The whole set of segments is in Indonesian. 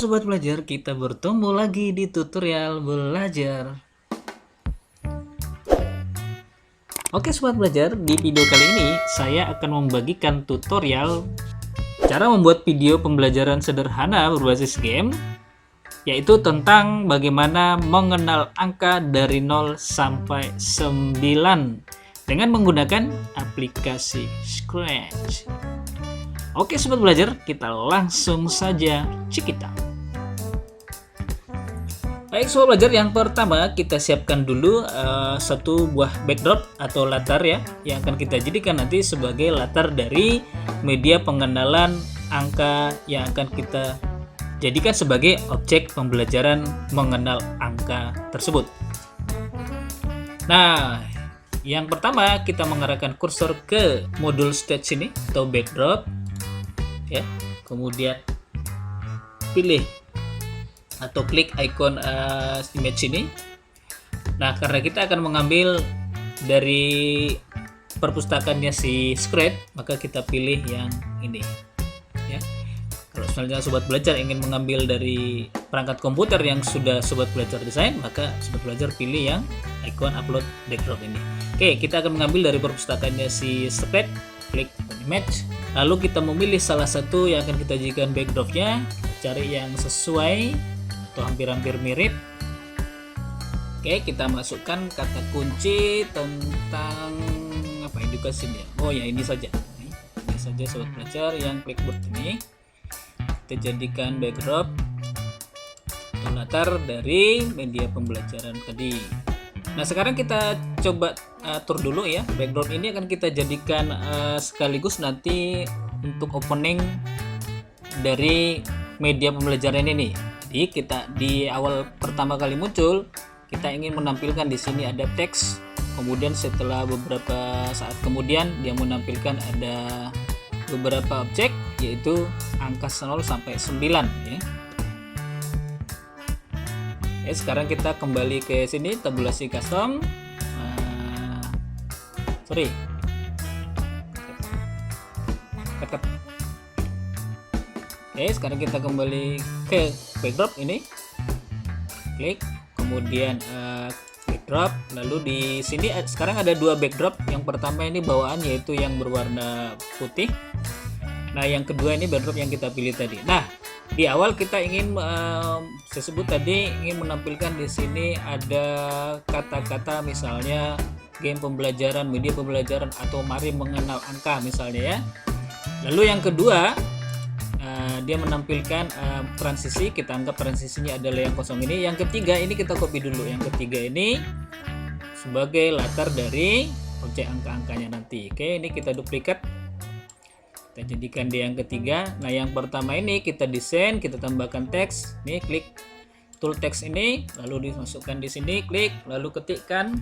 Sobat Belajar, kita bertemu lagi di tutorial belajar. Oke Sobat Belajar, di video kali ini saya akan membagikan tutorial cara membuat video pembelajaran sederhana berbasis game, yaitu tentang bagaimana mengenal angka dari 0 sampai 9 dengan menggunakan aplikasi Scratch. Oke Sobat Belajar, kita langsung saja check it out. Baik Sobat Belajar, yang pertama kita siapkan dulu satu buah backdrop atau latar ya, yang akan kita jadikan nanti sebagai latar dari media pengenalan angka yang akan kita jadikan sebagai objek pembelajaran mengenal angka tersebut. Nah, yang pertama kita mengarahkan kursor ke modul stage ini atau backdrop ya, kemudian pilih atau klik icon image ini. Nah, karena kita akan mengambil dari perpustakaannya si Scratch, maka kita pilih yang ini ya. Kalau misalnya Sobat Belajar ingin mengambil dari perangkat komputer yang sudah Sobat Belajar desain, maka Sobat Belajar pilih yang icon upload backdrop ini. Oke, kita akan mengambil dari perpustakaannya si Scratch, klik image, lalu kita memilih salah satu yang akan kita jadikan backdropnya, cari yang sesuai atau hampir-hampir mirip. Oke, kita masukkan kata kunci tentang apa edukasinya. Oh ya, ini saja Sobat Belajar yang clipboard ini kita jadikan backdrop atau latar dari media pembelajaran tadi. Nah, sekarang kita coba atur dulu ya. Background ini akan kita jadikan sekaligus nanti untuk opening dari media pembelajaran ini. Jadi kita di awal pertama kali muncul, kita ingin menampilkan di sini ada teks. Kemudian setelah beberapa saat kemudian dia menampilkan ada beberapa objek, yaitu angka 0 sampai 9 ya. Sekarang kita kembali ke sini, tabulasi custom. Sekarang kita kembali ke backdrop ini, klik, kemudian backdrop, lalu di sini sekarang ada dua backdrop. Yang pertama ini bawaan, yaitu yang berwarna putih. Nah, yang kedua ini backdrop yang kita pilih tadi. Nah, di awal kita ingin saya sebut tadi ingin menampilkan di sini ada kata-kata misalnya game pembelajaran, media pembelajaran, atau mari mengenal angka misalnya ya. Lalu yang kedua dia menampilkan transisi, kita anggap transisinya adalah yang kosong ini. Yang ketiga ini kita copy dulu. Yang ketiga ini sebagai latar dari objek angka-angkanya nanti. Oke, ini kita duplikat. Kita jadikan dia yang ketiga. Nah, yang pertama ini kita desain, kita tambahkan teks. Nih, klik tool text ini, lalu dimasukkan di sini, klik, lalu ketikkan.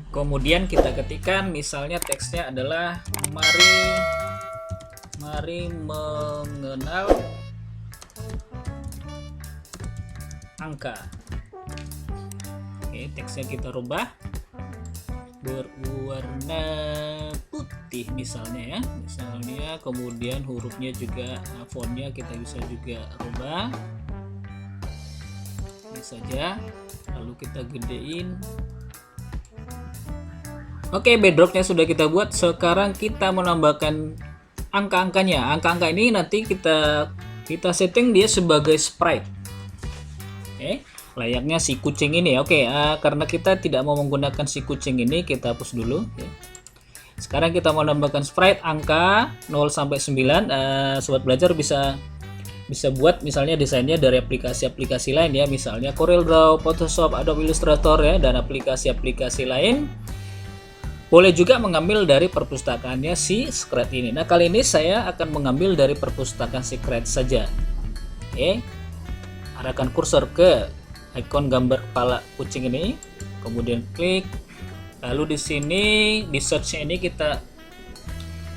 Kemudian kita ketikkan, misalnya teksnya adalah mari mengenal angka. Oke, teksnya kita rubah berwarna putih misalnya ya, kemudian hurufnya juga, fontnya kita bisa juga rubah ini saja, lalu kita gedein. Oke, backdropnya sudah kita buat. Sekarang kita menambahkan angka-angkanya. Angka-angka ini nanti kita setting dia sebagai sprite. Oke, layaknya si kucing ini. Oke, karena kita tidak mau menggunakan si kucing ini, kita hapus dulu ya. Sekarang kita mau menambahkan sprite angka 0 sampai 9. Sobat Belajar bisa buat misalnya desainnya dari aplikasi-aplikasi lain ya, misalnya CorelDRAW, Photoshop, Adobe Illustrator ya, dan aplikasi-aplikasi lain. Boleh juga mengambil dari perpustakaannya si Scratch ini. Nah, kali ini saya akan mengambil dari perpustakaan Scratch saja. Oke, arahkan kursor ke icon gambar kepala kucing ini, kemudian klik, lalu di sini di search ini kita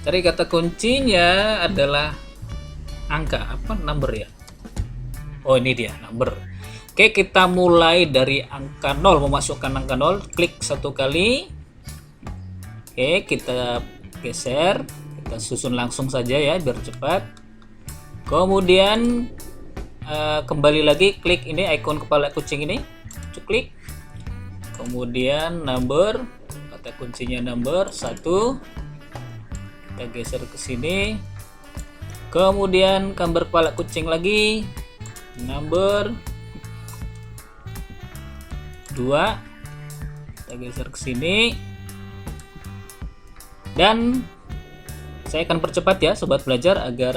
cari kata kuncinya adalah angka, number ya. Oh, ini dia number. Oke, kita mulai dari angka 0, memasukkan angka 0, klik satu kali. Oke, kita geser, kita susun langsung saja ya biar cepat. Kemudian kembali lagi klik ini ikon kepala kucing ini, klik, kemudian number, kata kuncinya number 1, kita geser ke sini, kemudian gambar kepala kucing lagi, number 2, kita geser ke sini, dan saya akan percepat ya sobat belajar agar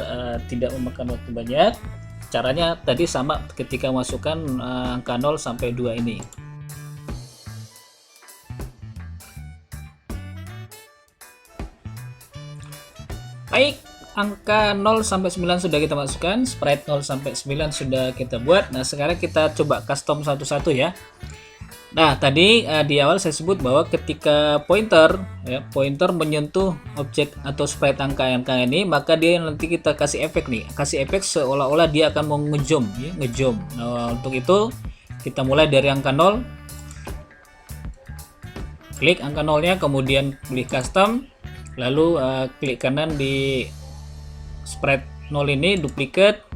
tidak memakan waktu banyak. Caranya tadi sama ketika masukkan angka 0 sampai 2 ini. Baik, angka 0 sampai 9 sudah kita masukkan, sprite 0 sampai 9 sudah kita buat. Nah, sekarang kita coba custom satu-satu ya. Nah, tadi di awal saya sebut bahwa ketika pointer menyentuh objek atau sprite angka-angka ini, maka dia nanti kita kasih efek nih, kasih efek seolah-olah dia akan mau ngezoom ya, ngezoom. Nah, untuk itu kita mulai dari angka 0. Klik angka 0-nya, kemudian pilih custom, lalu klik kanan di sprite 0 ini, duplicate.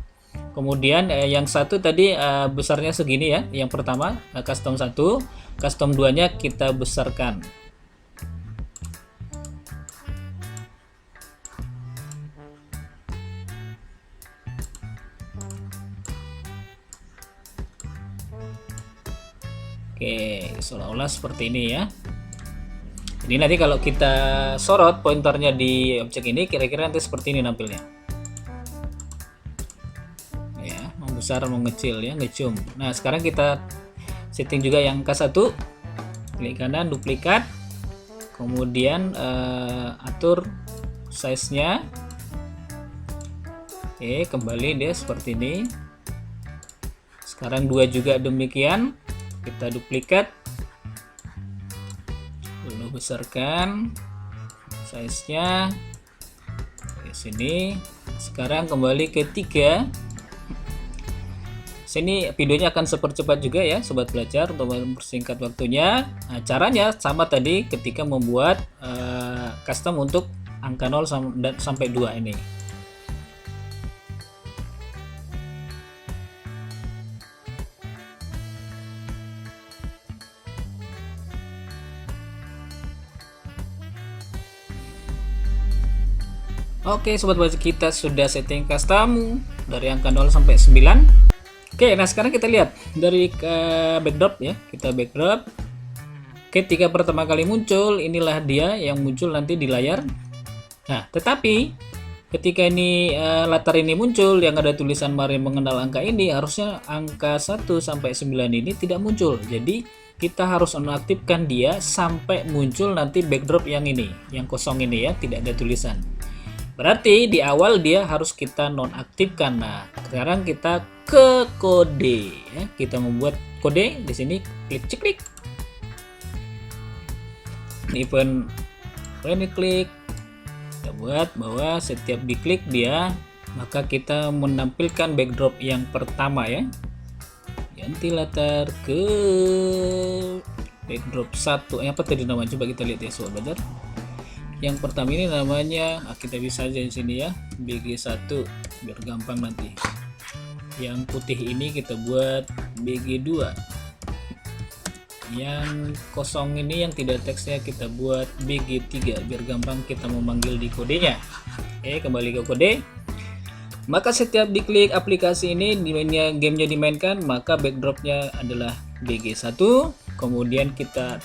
Kemudian yang satu tadi besarnya segini ya, yang pertama custom 1, custom 2 nya kita besarkan. Oke, seolah-olah seperti ini ya. Jadi nanti kalau kita sorot pointernya di objek ini, kira-kira nanti seperti ini nampilnya. Besar mau ngecil ya, ngezoom. Nah, sekarang kita setting juga yang angka 1, klik kanan, duplikat, kemudian atur size nya. Oke, kembali dia seperti ini. Sekarang 2 juga demikian, kita duplikat, lalu besarkan size nya di sini. Sekarang kembali ke 3. Sini videonya akan sepercepat juga ya sobat belajar untuk mempersingkat waktunya. Nah, caranya sama tadi ketika membuat custom untuk angka 0 sampai 2 ini. Oke sobat belajar, kita sudah setting custom dari angka 0 sampai 9. Oke, nah sekarang kita lihat dari backdrop ya, kita backdrop. Ketika pertama kali muncul, inilah dia yang muncul nanti di layar. Nah, tetapi ketika ini latar ini muncul yang ada tulisan mari mengenal angka ini, harusnya angka 1 sampai 9 ini tidak muncul. Jadi kita harus nonaktifkan dia sampai muncul nanti backdrop yang ini, yang kosong ini ya, tidak ada tulisan. Berarti di awal dia harus kita nonaktifkan. Nah, sekarang kita ke kode ya. Kita membuat kode di sini, klik. Event ini klik. Kita buat bahwa setiap diklik dia, maka kita menampilkan backdrop yang pertama ya. Ganti latar ke backdrop 1. Apa tadi namanya? Coba kita lihat ya sobat belajar. Yang pertama ini namanya, kita bisa aja di sini ya, BG1 biar gampang nanti. Yang putih ini kita buat BG2. Yang kosong ini yang tidak teksnya kita buat BG3 biar gampang kita memanggil di kodenya. Oke, kembali ke kode. Maka setiap diklik aplikasi ini, gamenya dimainkan, maka backdropnya adalah BG1. Kemudian kita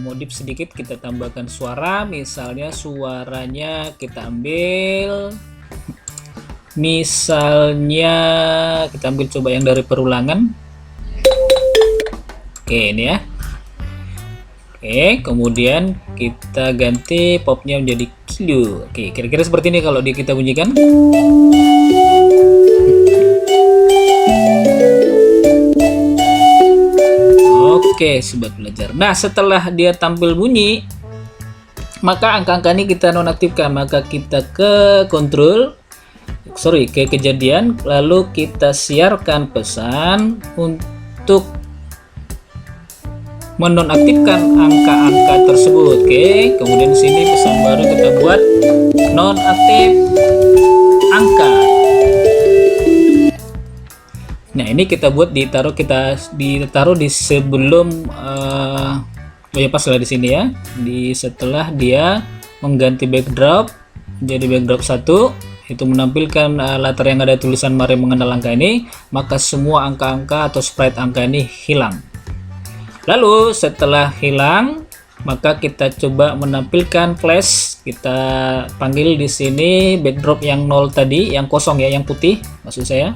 modif sedikit, kita tambahkan suara, misalnya suaranya kita ambil, misalnya kita ambil coba yang dari perulangan. Oke, ini ya. Oke, kemudian kita ganti popnya menjadi kilo. Oke, kira-kira seperti ini kalau kita bunyikan. Oke, sobat belajar. Nah, setelah dia tampil bunyi, maka angka-angka ini kita nonaktifkan. Maka kita ke ke kejadian, lalu kita siarkan pesan untuk menonaktifkan angka-angka tersebut. Oke, kemudian sini pesan baru kita buat nonaktif angka. Nah, ini kita buat ditaruh di sebelum ya pas lah di sini ya. Setelah dia mengganti backdrop jadi backdrop 1, itu menampilkan latar yang ada tulisan mari mengenal angka ini, maka semua angka-angka atau sprite angka ini hilang. Lalu setelah hilang, maka kita coba menampilkan flash. Kita panggil di sini backdrop yang 0 tadi, yang kosong ya, yang putih maksud saya.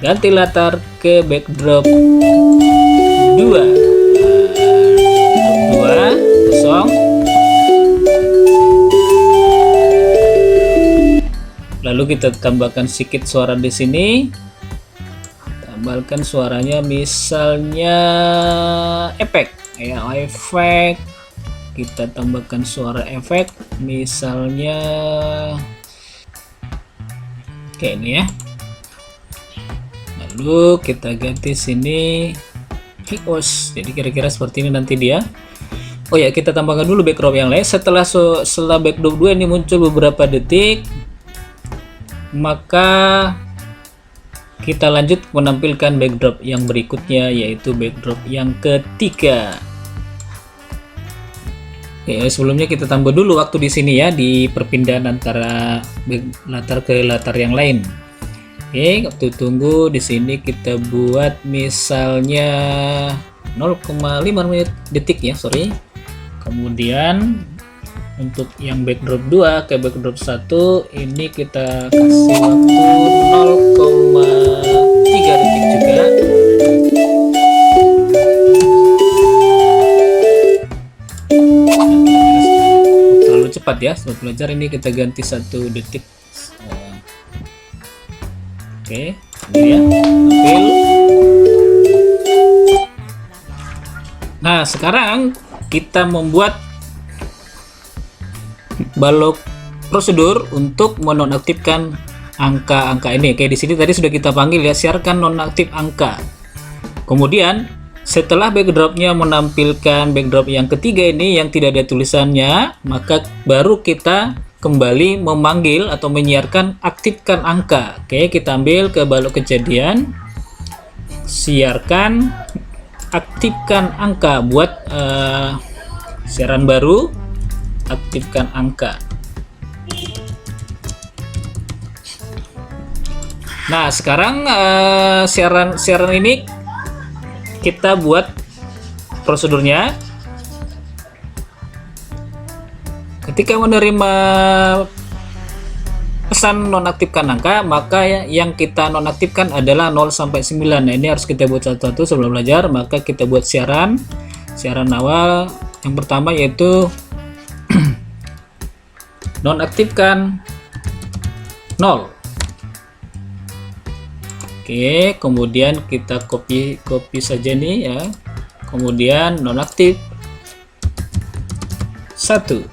Ganti latar ke backdrop 2. 2 kosong. Lalu kita tambahkan sedikit suara di sini. Tambahkan suaranya misalnya efek ya, efek. Kita tambahkan suara efek misalnya kayak ini ya. Lalu kita ganti sini HOS, jadi kira-kira seperti ini nanti dia. Oh ya, kita tambahkan dulu backdrop yang lain. Setelah backdrop 2 ini muncul beberapa detik, maka kita lanjut menampilkan backdrop yang berikutnya, yaitu backdrop yang ketiga. Oke, sebelumnya kita tambah dulu waktu di sini ya, di perpindahan antara latar ke latar yang lain. Oke, waktu tunggu di sini kita buat misalnya 0,5 detik ya, sorry. Kemudian untuk yang backdrop 2 ke backdrop 1 ini kita kasih waktu 0,3 detik juga. Terlalu cepat ya, sobat belajar, ini kita ganti 1 detik. Oke, ini ya, tampil. Nah, sekarang kita membuat balok prosedur untuk menonaktifkan angka-angka ini. Oke, di sini tadi sudah kita panggil ya, siarkan nonaktif angka. Kemudian setelah backdropnya menampilkan backdrop yang ketiga ini yang tidak ada tulisannya, maka baru kita kembali memanggil atau menyiarkan aktifkan angka. Oke, kita ambil ke balok kejadian, siarkan aktifkan angka, buat siaran baru, aktifkan angka. Nah, sekarang siaran ini kita buat prosedurnya. Ketika menerima pesan nonaktifkan angka, maka yang kita nonaktifkan adalah 0 sampai 9. Nah, ini harus kita buat satu-satu sebelum belajar. Maka kita buat siaran awal. Yang pertama yaitu nonaktifkan 0. Oke, kemudian kita copy saja nih ya. Kemudian nonaktif 1.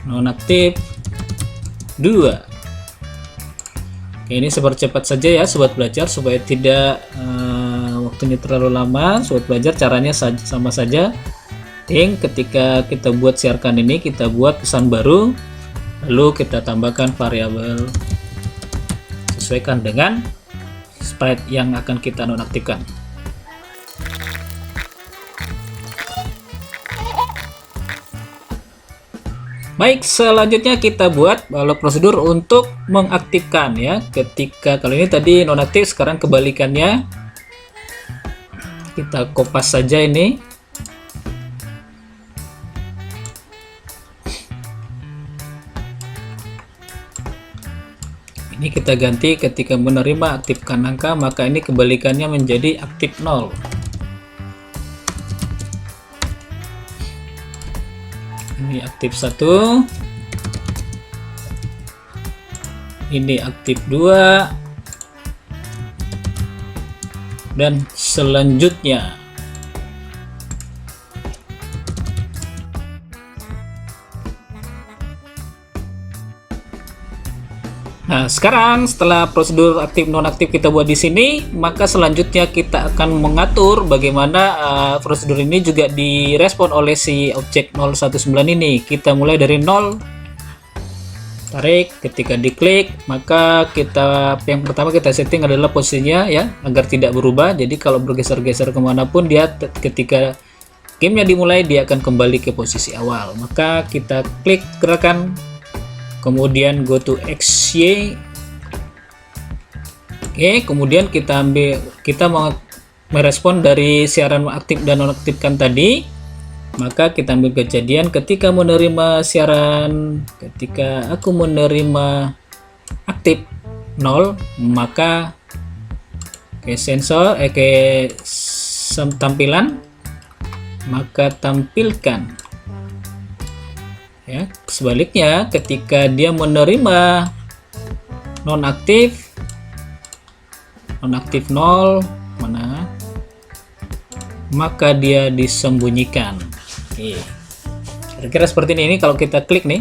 Nonaktif 2. Oke, ini sepercepat saja ya sobat belajar, supaya tidak waktunya terlalu lama. Sobat belajar, caranya sama saja. Ketika kita buat siarkan ini, kita buat pesan baru, lalu kita tambahkan variabel sesuaikan dengan sprite yang akan kita nonaktifkan. Baik, selanjutnya kita buat balok prosedur untuk mengaktifkan ya. Ketika kalau ini tadi nonaktif, sekarang kebalikannya. Kita kopas saja ini. Ini kita ganti ketika menerima aktifkan angka, maka ini kebalikannya menjadi aktif 0. Ini aktif 1, ini aktif 2, dan selanjutnya. Nah, sekarang setelah prosedur aktif nonaktif kita buat di sini, maka selanjutnya kita akan mengatur bagaimana prosedur ini juga direspon oleh si objek 019 ini. Kita mulai dari 0 tarik. Ketika diklik, maka yang pertama kita setting adalah posisinya ya, agar tidak berubah. Jadi kalau bergeser-geser kemanapun dia, ketika gamenya dimulai, dia akan kembali ke posisi awal. Maka kita klik gerakan, kemudian go to XY. Oke, kemudian kita mau merespon dari siaran aktif dan nonaktifkan tadi. Maka kita ambil kejadian ketika menerima siaran, ketika aku menerima aktif 0, maka ke sensor ke tampilan, maka tampilkan ya. Sebaliknya ketika dia menerima nonaktif 0 mana, maka dia disembunyikan. Oke, kira-kira seperti ini. Kalau kita klik nih,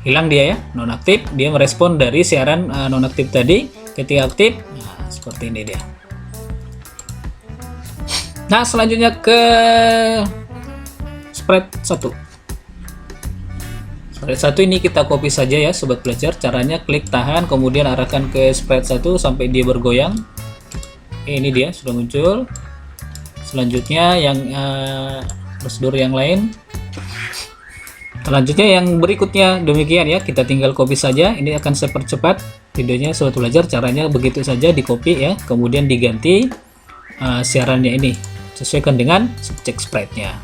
hilang dia ya, nonaktif. Dia merespon dari siaran nonaktif tadi. Ketika aktif, nah seperti ini dia. Nah, selanjutnya ke spread 1. Spread 1 ini kita copy saja ya sobat belajar. Caranya klik tahan, kemudian arahkan ke spread 1 sampai dia bergoyang. Oke, ini dia sudah muncul. Selanjutnya yang prosedur yang lain. Selanjutnya yang berikutnya demikian ya, kita tinggal copy saja. Ini akan saya percepat videonya sobat belajar. Caranya begitu saja, di copy ya, kemudian diganti siarannya ini, sesuaikan dengan subjek spread-nya.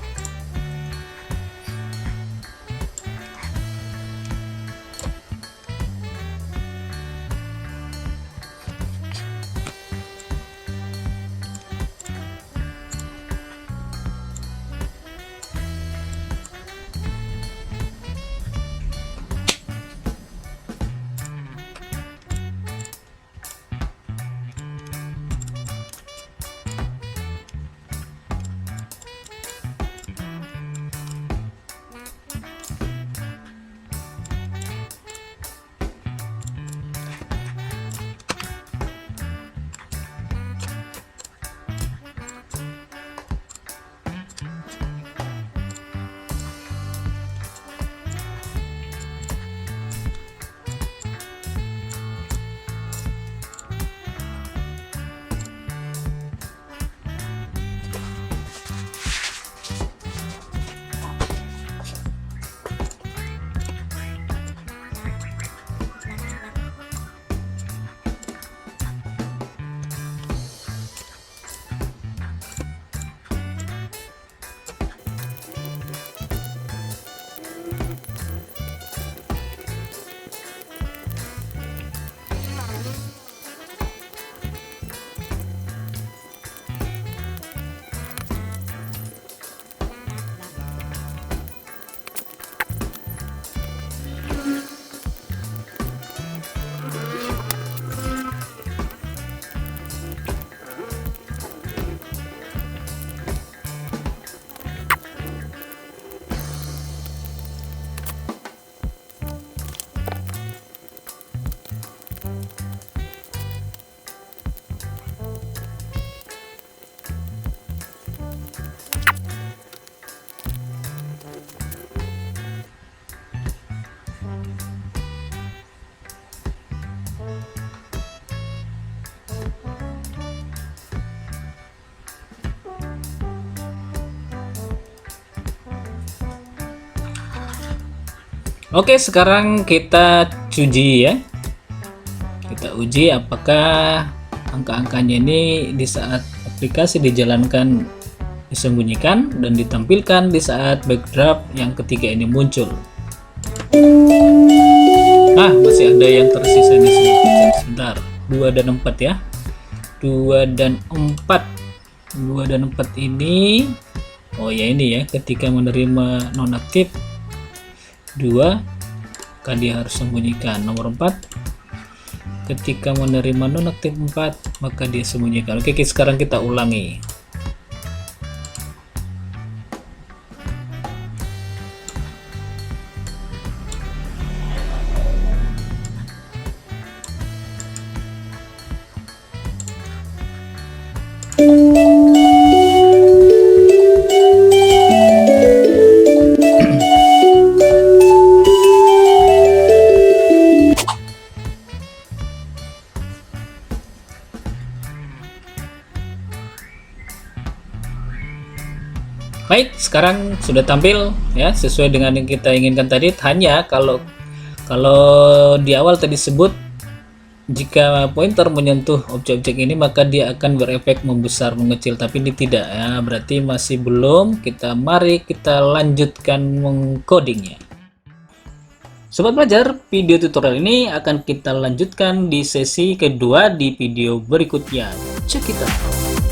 Oke, sekarang kita uji ya. Kita uji apakah angka-angkanya ini di saat aplikasi dijalankan disembunyikan dan ditampilkan di saat backdrop yang ketiga ini muncul. Nah, masih ada yang tersisa nih sebentar. 2 dan 4 ya. 2 dan 4. 2 dan 4 ini, oh ya ini ya, ketika menerima nonaktif 2, maka dia harus sembunyikan. Nomor 4, ketika menerima nonaktif 4, maka dia sembunyikan. Oke, sekarang kita ulangi. Baik, sekarang sudah tampil ya sesuai dengan yang kita inginkan tadi. Hanya kalau di awal tadi sebut jika pointer menyentuh objek-objek ini maka dia akan berefek membesar mengecil, tapi ini tidak ya, berarti masih belum. Mari kita lanjutkan mengcodingnya. Sobat belajar, video tutorial ini akan kita lanjutkan di sesi kedua di video berikutnya. Check it out.